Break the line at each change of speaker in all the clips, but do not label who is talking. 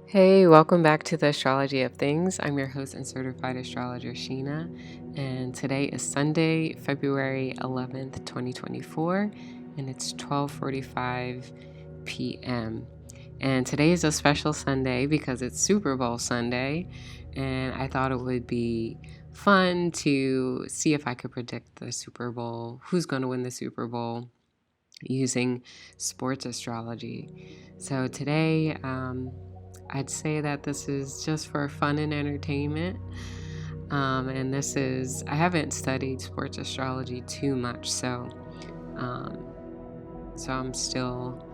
Hey, welcome back to the Astrology of Things. I'm your host and certified astrologer, Sheena, and today is Sunday, February 11th, 2024, and it's 12:45 p.m. And today is a special Sunday because it's Super Bowl Sunday, and I thought it would be fun to see if I could predict the Super Bowl, who's going to win the Super Bowl using sports astrology. So today, I'd say that this is just for fun and entertainment. And I haven't studied sports astrology too much, um, so I'm still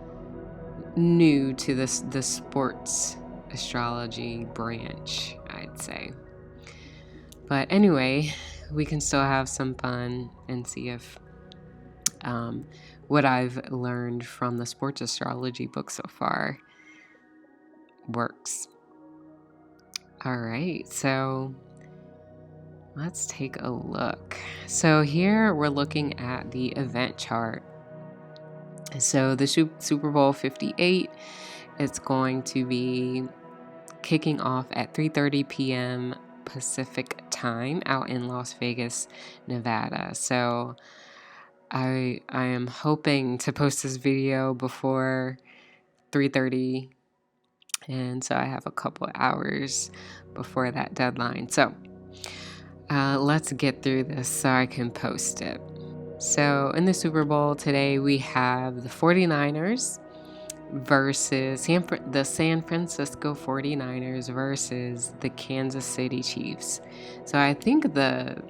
new to the sports astrology branch, I'd say. But anyway, we can still have some fun and see if what I've learned from the sports astrology book so far works. All right, so let's take a look. So here we're looking at the event chart. So the Super Bowl 58, it's going to be kicking off at 3:30 p.m. Pacific time out in Las Vegas, Nevada. So I am hoping to post this video before 3:30, and so I have a couple hours before that deadline. So let's get through this so I can post it. So in the Super Bowl today, we have the 49ers versus the San Francisco 49ers versus the Kansas City Chiefs. So I think the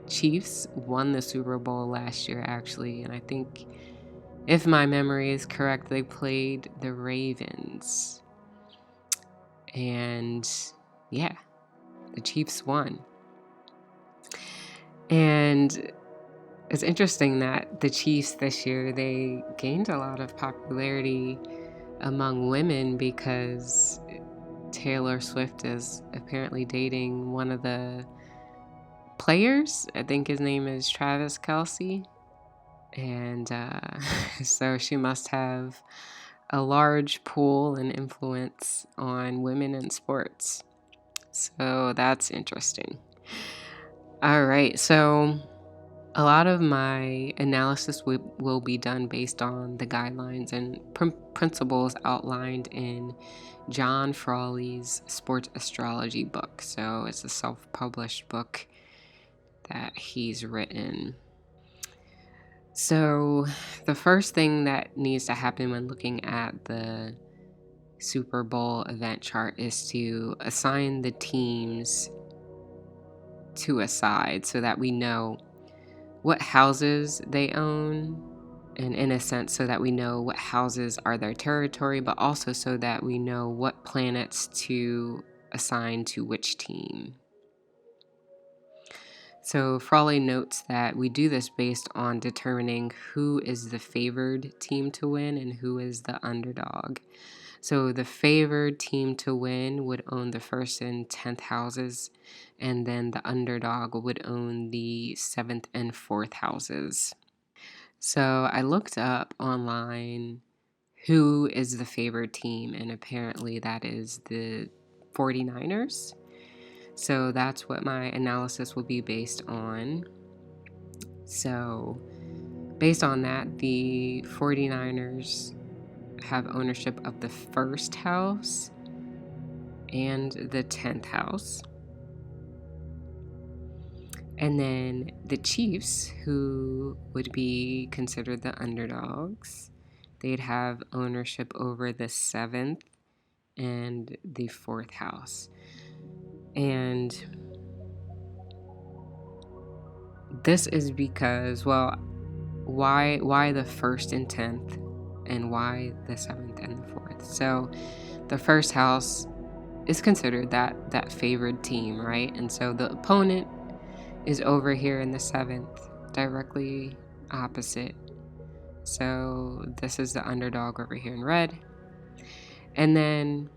Chiefs won the Super Bowl last year, actually, and I think, if my memory is correct, they played the Ravens. And yeah, the Chiefs won. And it's interesting that the Chiefs this year, they gained a lot of popularity among women because Taylor Swift is apparently dating one of the players. I think his name is Travis Kelce. And so she must have a large pull and influence on women in sports. So that's interesting. All right, so a lot of my analysis will be done based on the guidelines and principles outlined in John Frawley's Sports Astrology book. So it's a self-published book that he's written. So the first thing that needs to happen when looking at the Super Bowl event chart is to assign the teams to a side so that we know what houses they own, and in a sense so that we know what houses are their territory, but also so that we know what planets to assign to which team. So Frawley notes that we do this based on determining who is the favored team to win and who is the underdog. So the favored team to win would own the first and 10th houses, and then the underdog would own the 7th and 4th houses. So I looked up online who is the favored team, and apparently that is the 49ers. So that's what my analysis will be based on. So based on that, the 49ers have ownership of the first house and the 10th house. And then the Chiefs, who would be considered the underdogs, they'd have ownership over the 7th and the 4th house. And this is because, well, why the 1st and 10th, and why the 7th and the 4th? So the first house is considered that favored team, right? And so the opponent is over here in the 7th, directly opposite. So this is the underdog over here in red. And then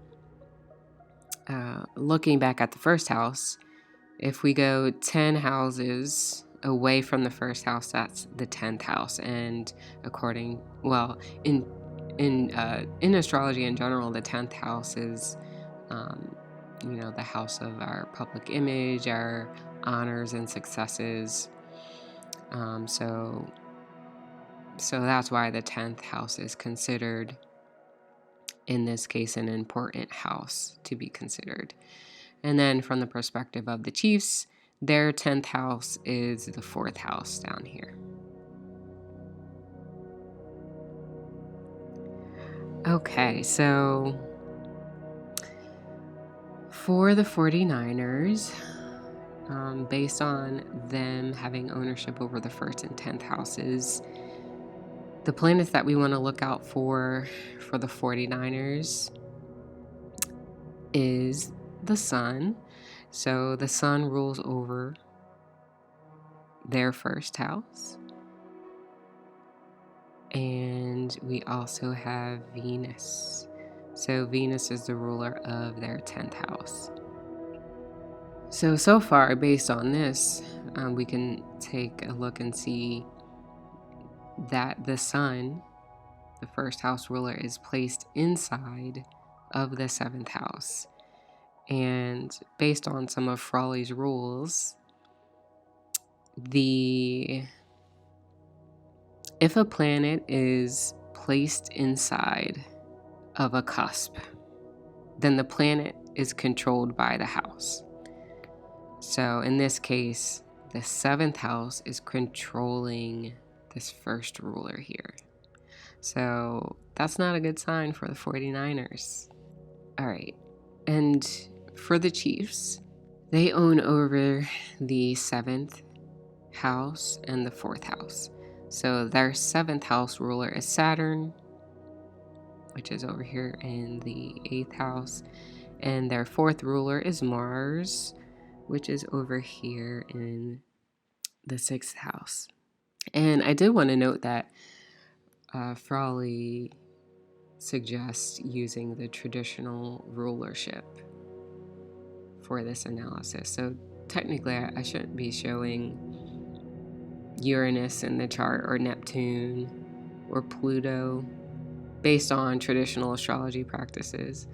looking back at the first house, if we go 10 houses away from the first house, that's the 10th house. And in astrology in general, the 10th house is the house of our public image, our honors and successes. So that's why the 10th house is considered, in this case, an important house to be considered. And then from the perspective of the chiefs, their 10th house is the 4th house down here. Okay, so for the 49ers, based on them having ownership over the 1st and 10th houses, the planets that we want to look out for the 49ers is the sun. So the sun rules over their 1st house. And we also have Venus. So Venus is the ruler of their 10th house. So far, based on this, we can take a look and see that the sun, the 1st house ruler, is placed inside of the 7th house. And based on some of Frawley's rules, if a planet is placed inside of a cusp, then the planet is controlled by the house. So in this case, the 7th house is controlling this 1st ruler here. So that's not a good sign for the 49ers. All right. And for the Chiefs, they own over the 7th house and the 4th house. So their 7th house ruler is Saturn, which is over here in the 8th house. And their 4th ruler is Mars, which is over here in the 6th house. And I did want to note that Frawley suggests using the traditional rulership for this analysis. So technically, I shouldn't be showing Uranus in the chart, or Neptune, or Pluto, based on traditional astrology practices.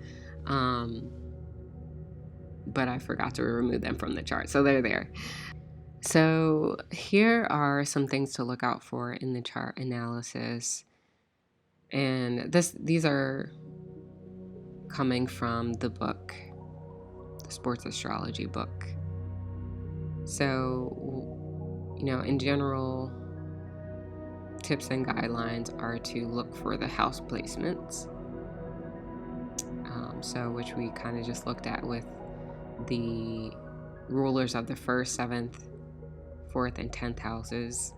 But I forgot to remove them from the chart, so they're there. So here are some things to look out for in the chart analysis. And these are coming from the book, the Sports Astrology book. So, in general, tips and guidelines are to look for the house placements. Which we kind of just looked at with the rulers of the 1st, 7th, 4th, and 10th houses.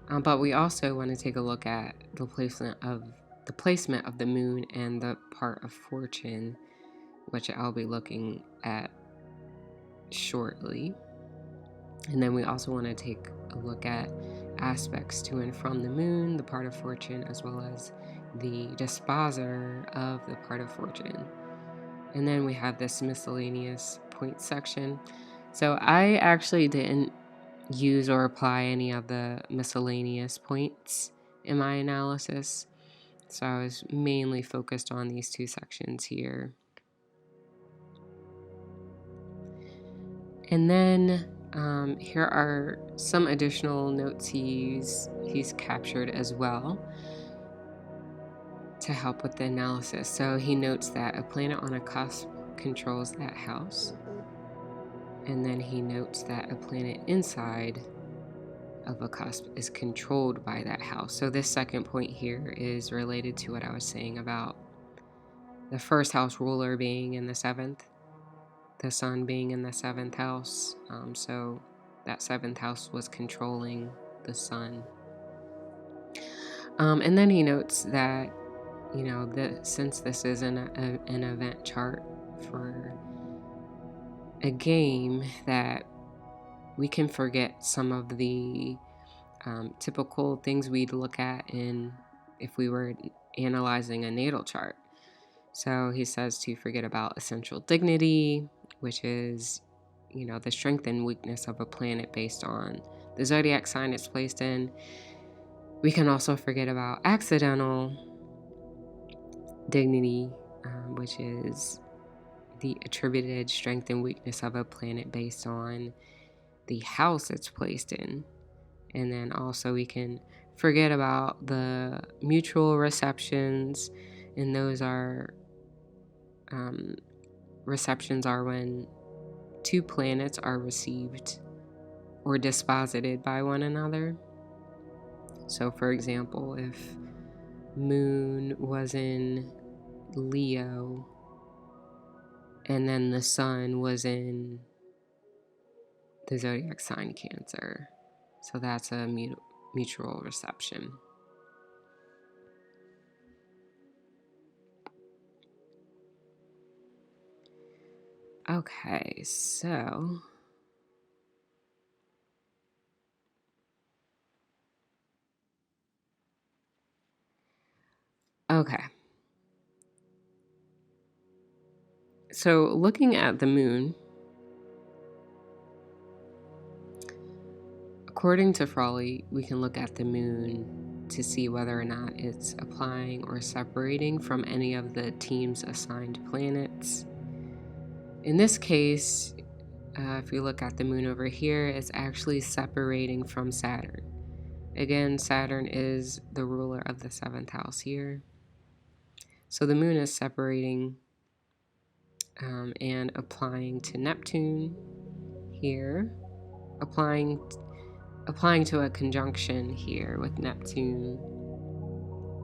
But we also want to take a look at the placement of the moon and the part of fortune, which I'll be looking at shortly. And then we also want to take a look at aspects to and from the moon, the part of fortune, as well as the dispositor of the part of fortune. And then we have this miscellaneous point section. So I actually didn't use or apply any of the miscellaneous points in my analysis. So I was mainly focused on these 2 sections here. And then here are some additional notes he's captured as well to help with the analysis. So he notes that a planet on a cusp controls that house. And then he notes that a planet inside of a cusp is controlled by that house. So this second point here is related to what I was saying about the 1st house ruler being in the 7th, the sun being in the 7th house. So that 7th house was controlling the sun. And then he notes that, since this is an event chart for a game, that we can forget some of the typical things we'd look at if we were analyzing a natal chart. So he says to forget about essential dignity, which is, the strength and weakness of a planet based on the zodiac sign it's placed in. We can also forget about accidental dignity, which is the attributed strength and weakness of a planet based on the house it's placed in. And then also we can forget about the mutual receptions, and those are receptions are when two planets are received or disposited by one another. So for example, if Moon was in Leo and then the Sun was in the zodiac sign Cancer, so that's a mutual reception. Okay, so so looking at the moon, according to Frawley, we can look at the moon to see whether or not it's applying or separating from any of the team's assigned planets. In this case, if we look at the moon over here, it's actually separating from Saturn. Again, Saturn is the ruler of the 7th house here. So the moon is separating and applying to Neptune here, applying to a conjunction here with Neptune.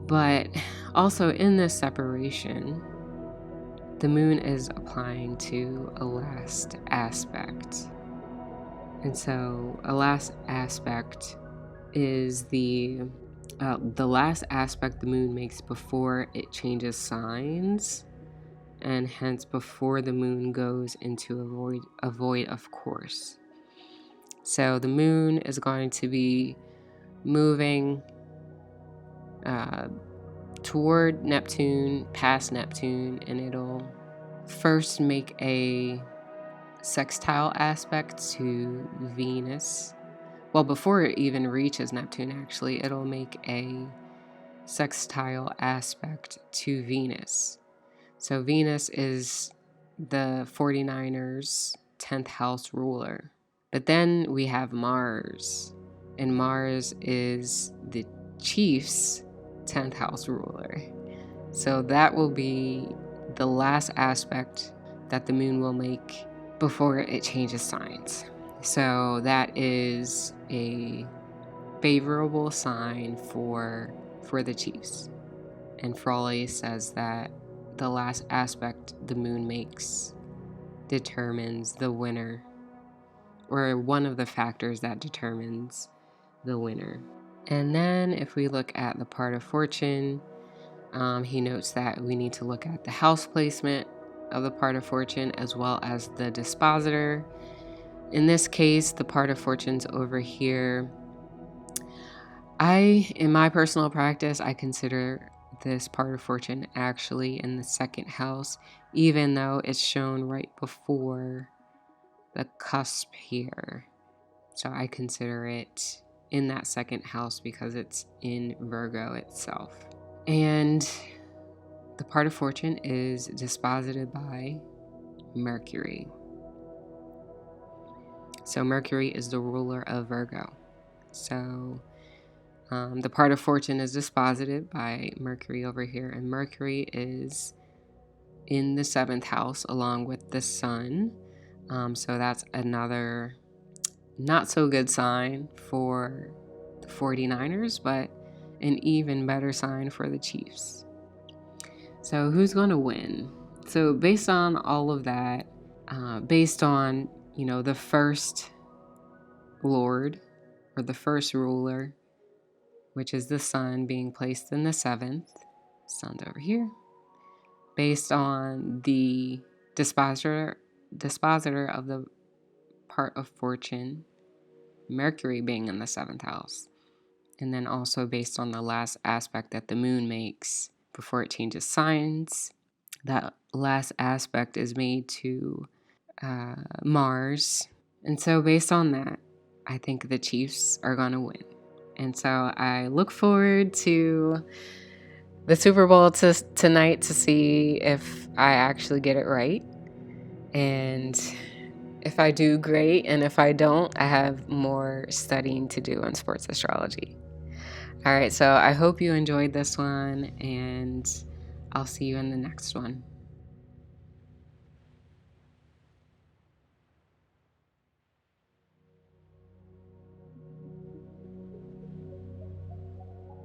But also in this separation, the moon is applying to a last aspect. And so a last aspect is the last aspect the moon makes before it changes signs, and hence before the moon goes into a void of course. So the moon is going to be moving toward Neptune, past Neptune, and it'll first make a sextile aspect to Venus. Well, before it even reaches Neptune, actually, it'll make a sextile aspect to Venus. So Venus is the 49ers' 10th house ruler. But then we have Mars, and Mars is the Chiefs' 10th house ruler. So that will be the last aspect that the moon will make before it changes signs. So that is a favorable sign for the Chiefs. And Frawley says that the last aspect the moon makes determines the winner, or one of the factors that determines the winner. And then if we look at the part of fortune, he notes that we need to look at the house placement of the part of fortune as well as the dispositor. In this case, the part of fortune's over here. In my personal practice, I consider this part of fortune actually in the 2nd house, even though it's shown right before the cusp here. So I consider it in that 2nd house because it's in Virgo itself. And the part of fortune is disposited by Mercury. So Mercury is the ruler of Virgo. So the part of fortune is disposited by Mercury over here, and Mercury is in the 7th house along with the sun. So that's another not so good sign for the 49ers, but an even better sign for the Chiefs. So who's going to win? So based on all of that, based on, the first lord or the first ruler, which is the sun being placed in the 7th, sun's over here, based on the dispositor of the part of fortune, Mercury being in the 7th house, and then also based on the last aspect that the moon makes before it changes signs. That last aspect is made to Mars. And so based on that, I think the Chiefs are going to win. And so I look forward to the Super Bowl tonight to see if I actually get it right. And if I do, great. And if I don't, I have more studying to do on sports astrology. All right, so I hope you enjoyed this one, and I'll see you in the next one.